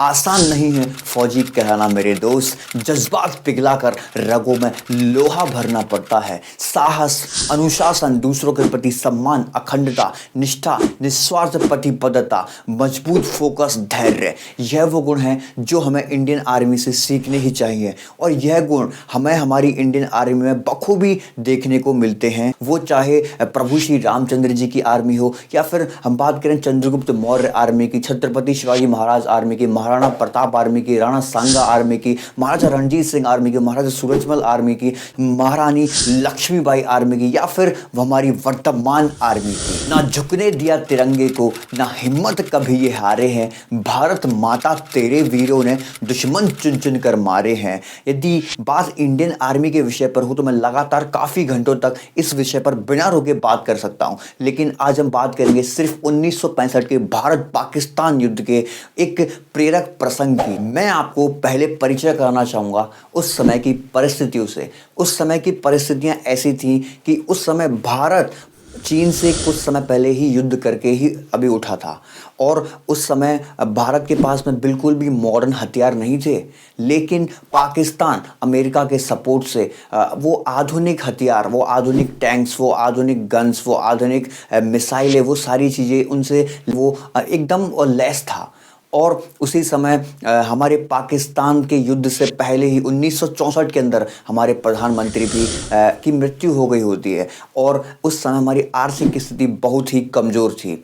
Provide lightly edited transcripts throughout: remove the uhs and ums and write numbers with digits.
आसान नहीं है फौजी कहलाना मेरे दोस्त। जज्बात पिघलाकर रगों में लोहा भरना पड़ता है। साहस, अनुशासन, दूसरों के प्रति सम्मान, अखंडता, निष्ठा, निस्वार्थ प्रतिबद्धता, मजबूत फोकस, धैर्य, यह वो गुण हैं जो हमें इंडियन आर्मी से सीखने ही चाहिए। और यह गुण हमें हमारी इंडियन आर्मी में बखूबी देखने को मिलते हैं। वो चाहे प्रभु श्री रामचंद्र जी की आर्मी हो, या फिर हम बात करें चंद्रगुप्त मौर्य आर्मी की, छत्रपति शिवाजी महाराज आर्मी की, महाराणा प्रताप आर्मी की, राणा सांगा आर्मी की, महाराजा रणजीत सिंह आर्मी की, महाराजा सूरजमल आर्मी की, महारानी लक्ष्मीबाई आर्मी की, या फिर हमारी वर्तमान आर्मी की। ना झुकने दिया तिरंगे को, ना हिम्मत कभी ये हारे हैं। भारत माता तेरे वीरों ने दुश्मन चुन चुन कर मारे हैं। यदि बात इंडियन आर्मी के विषय पर हो तो मैं लगातार काफी घंटों तक इस विषय पर बिना रोके बात कर सकता हूं, लेकिन आज हम बात करेंगे सिर्फ 1965 के भारत पाकिस्तान युद्ध के एक प्रेरक प्रसंग की। मैं आपको पहले परिचय कराना चाहूंगा उस समय की परिस्थितियों से। उस समय की परिस्थितियां ऐसी थी कि उस समय भारत चीन से कुछ समय पहले ही युद्ध करके ही अभी उठा था, और उस समय भारत के पास में बिल्कुल भी मॉडर्न हथियार नहीं थे, लेकिन पाकिस्तान अमेरिका के सपोर्ट से वो आधुनिक हथियार, वो आधुनिक टैंक्स, वो आधुनिक गन्स, वो आधुनिक मिसाइलें, वो सारी चीज़ें उनसे वो एकदम लैस था। और उसी समय हमारे पाकिस्तान के युद्ध से पहले ही 1964 के अंदर हमारे प्रधानमंत्री भी की मृत्यु हो गई होती है, और उस समय हमारी आर्थिक स्थिति बहुत ही कमज़ोर थी।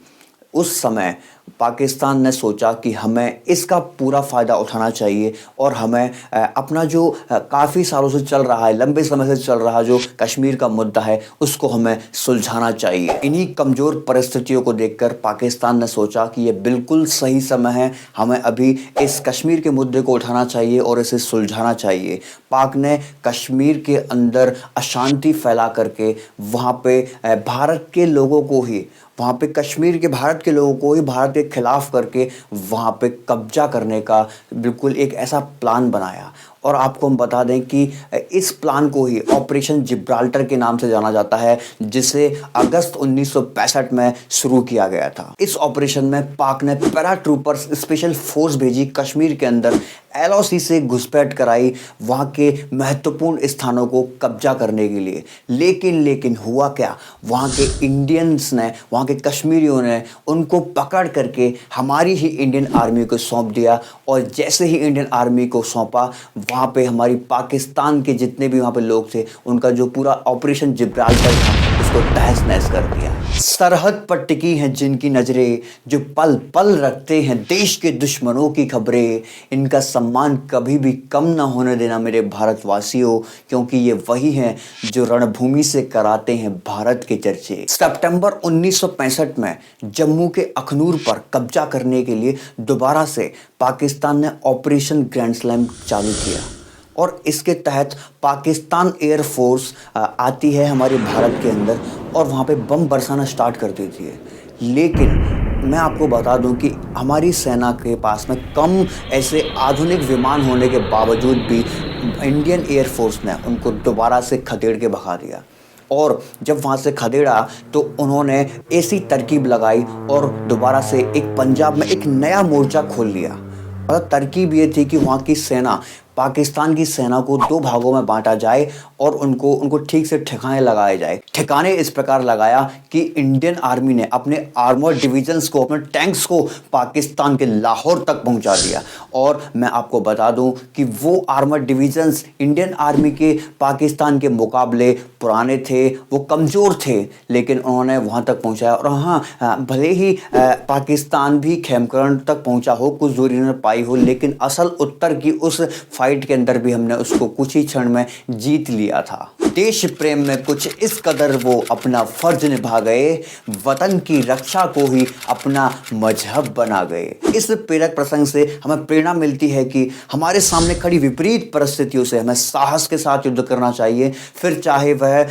उस समय पाकिस्तान ने सोचा कि हमें इसका पूरा फ़ायदा उठाना चाहिए, और हमें अपना जो काफ़ी सालों से चल रहा है, लंबे समय से चल रहा जो कश्मीर का मुद्दा है, उसको हमें सुलझाना चाहिए। इन्हीं कमज़ोर परिस्थितियों को देखकर पाकिस्तान ने सोचा कि ये बिल्कुल सही समय है, हमें अभी इस कश्मीर के मुद्दे को उठाना चाहिए और इसे सुलझाना चाहिए। पाक ने कश्मीर के अंदर अशांति फैला करके वहाँ पे भारत के लोगों को ही, वहाँ पे कश्मीर के भारत के लोगों को ही भारत के खिलाफ करके वहाँ पे कब्जा करने का बिल्कुल एक ऐसा प्लान बनाया। और आपको हम बता दें कि इस प्लान को ही ऑपरेशन जिब्राल्टर के नाम से जाना जाता है, जिसे अगस्त 1965 में शुरू किया गया था। इस ऑपरेशन में पाक ने पैरा ट्रूपर्स स्पेशल फोर्स भेजी कश्मीर के अंदर, LOC से घुसपैठ कराई वहाँ के महत्वपूर्ण स्थानों को कब्जा करने के लिए। लेकिन हुआ क्या, वहाँ के इंडियंस ने, वहाँ के कश्मीरियों ने उनको पकड़ करके हमारी ही इंडियन आर्मी को सौंप दिया। और जैसे ही इंडियन आर्मी को सौंपा, वहाँ पे हमारी पाकिस्तान के जितने भी वहाँ पे लोग थे, उनका जो पूरा ऑपरेशन जिब्राल्टर था उसको तहस नहस कर दिया। सरहद पर टिकी हैं जिनकी नजरें, जो पल पल रखते हैं देश के दुश्मनों की खबरें, इनका सम्मान कभी भी कम ना होने देना मेरे भारतवासियों, क्योंकि ये वही हैं जो रणभूमि से कराते हैं भारत के चर्चे। सितंबर 1965 में जम्मू के अखनूर पर कब्जा करने के लिए दोबारा से पाकिस्तान ने ऑपरेशन ग्रैंड स्लैम चालू किया, और इसके तहत पाकिस्तान एयरफोर्स आती है हमारे भारत के अंदर और वहाँ पे बम बरसाना स्टार्ट कर देती है। लेकिन मैं आपको बता दूं कि हमारी सेना के पास में कम ऐसे आधुनिक विमान होने के बावजूद भी इंडियन एयरफोर्स ने उनको दोबारा से खदेड़ के भगा दिया। और जब वहाँ से खदेड़ा तो उन्होंने ऐसी तरकीब लगाई और दोबारा से एक पंजाब में एक नया मोर्चा खोल लिया। मतलब तरकीब ये थी कि वहाँ की सेना, पाकिस्तान की सेना को दो भागों में बांटा जाए और उनको ठीक से ठिकाने लगाए जाए। ठिकाने इस प्रकार लगाया कि इंडियन आर्मी ने अपने आर्मर्ड डिविजन्स को, अपने टैंक्स को पाकिस्तान के लाहौर तक पहुंचा दिया। और मैं आपको बता दूं कि वो आर्मर्ड डिविजन्स इंडियन आर्मी के पाकिस्तान के मुकाबले पुराने थे, वो कमज़ोर थे, लेकिन उन्होंने वहाँ तक पहुँचाया। और हाँ, भले ही पाकिस्तान भी खेमकरण तक पहुँचा हो, कुछ दूरी उन्होंने पाई हो, लेकिन असल उत्तर की उस फाइट के अंदर भी हमने उसको कुछ ही क्षण में जीत लिया था। देश प्रेम में कुछ इस कदर वो अपना फर्ज निभा गए, वतन की रक्षा को ही अपना मजहब बना गए। इस प्रेरक प्रसंग से हमें प्रेरणा मिलती है कि हमारे सामने खड़ी विपरीत परिस्थितियों से हमें साहस के साथ युद्ध करना चाहिए, फिर चाहे वह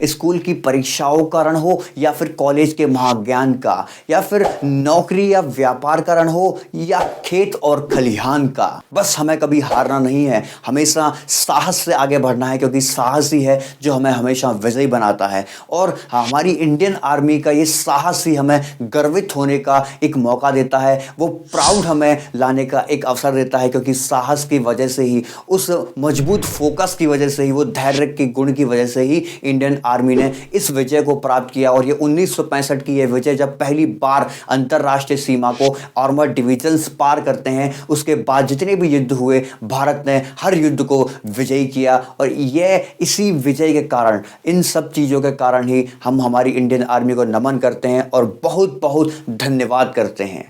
स्कूल की परीक्षाओं का रण हो, या फिर कॉलेज के महाज्ञान का, या फिर नौकरी या व्यापार का रण हो, या खेत और खलिहान का। बस हमें कभी हारना नहीं है, हमेशा साहस से आगे बढ़ना है, क्योंकि साहस ही है जो हमें हमेशा विजयी बनाता है। और हमारी इंडियन आर्मी का ये साहस ही हमें गर्वित होने का एक मौका देता है, वो प्राउड हमें लाने का एक अवसर देता है, क्योंकि साहस की वजह से ही, उस मजबूत फोकस की वजह से ही, वो धैर्य के गुण की वजह से ही इंडियन आर्मी ने इस विजय को प्राप्त किया। और ये 1965 की यह विजय जब पहली बार अंतरराष्ट्रीय सीमा को आर्मर्ड डिविजन्स पार करते हैं, उसके बाद जितने भी युद्ध हुए, भारत ने हर युद्ध को विजयी किया। और यह इसी विजय के कारण, इन सब चीज़ों के कारण ही हम हमारी इंडियन आर्मी को नमन करते हैं और बहुत बहुत धन्यवाद करते हैं।